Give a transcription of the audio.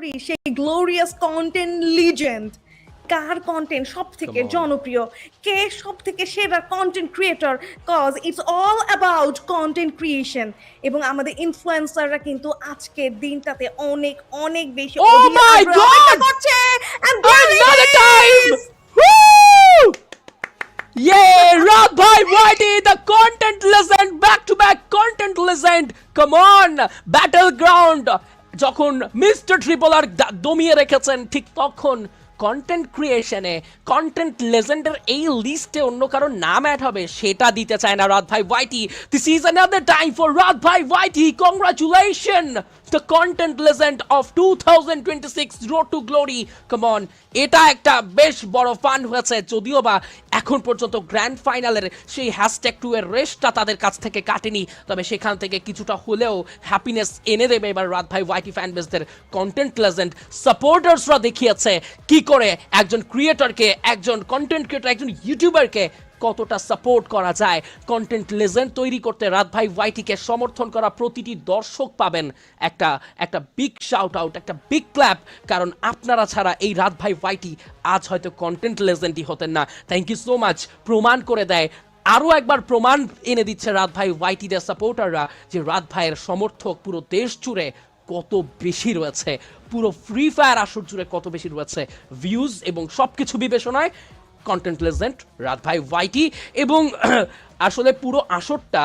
করি সেই glorious content legend, কার কন্টেন্ট সব থেকে জনপ্রিয়, কে সব থেকে সেরা content creator, cause it's all about content creation. এবং আমাদের ইনফ্লুয়েন্সাররা কিন্তু আজকের দিনটাতে অনেক অনেক বেশি Oh my God! করছে। And there it Another is! time! Woo! Yeah, Rad Bhai Whitey, the content legend, back-to-back content legend. Come on, battleground. যখন মিস্টার ট্রিপল আর দমিয়ে রেখেছেন, ঠিক তখন কন্টেন্ট ক্রিয়েশনে কন্টেন্ট লেজেন্ডের এই লিস্টে অন্য কারো নাম অ্যাড হবে সেটা দিতে চায় না রাত ভাই YT. This is another time for রাত ভাই YT. Congratulation, the content legend of 2026 road to glory. Come on, এটা একটা বেশ বড় ফান হয়েছে, যদিও বা এখন পর্যন্ত গ্র্যান্ড ফাইনালের সেই হ্যাশট্যাগ 2 এর রেশটা তাদের কাছ থেকে কাটেনি, তবে সেখান থেকে কিছুটা হলেও হ্যাপিনেস এনে দেবে এবার রাত ভাই ওয়াইটি ফ্যান বেসদের কন্টেন্ট লেজেন্ড সাপোর্টার্সরা দেখিয়েছে কি করে একজন ক্রিয়েটরকে, একজন কন্টেন্ট ক্রিয়েটর, একজন ইউটিউবারকে কতটা সাপোর্ট করা যায়। কন্টেন্ট লেজেন্ড তৈরি করতে রাত ভাই ওয়াইটিকে সমর্থন করা প্রতিটি দর্শক পাবেন একটা বিগ শাউট আউট, একটা বিগ ক্ল্যাপ, কারণ আপনারা ছাড়া এই রাত ভাই ওয়াইটি আজ হয়তো কন্টেন্ট লেজেন্ডই হতেন না। Thank you so much. প্রমাণ করে দেয়, আরও একবার প্রমাণ এনে দিচ্ছে রাত ভাই ওয়াইটিদের সাপোর্টাররা যে রাত ভাইয়ের সমর্থক পুরো দেশ জুড়ে কত বেশি রয়েছে, পুরো ফ্রি ফায়ার আসর জুড়ে কত বেশি রয়েছে। ভিউজ এবং সব কিছু বিবেচনায় কন্টেন্ট লেজেন্ড রাত ভাই ওয়াইটি। এবং আসলে পুরো আসরটা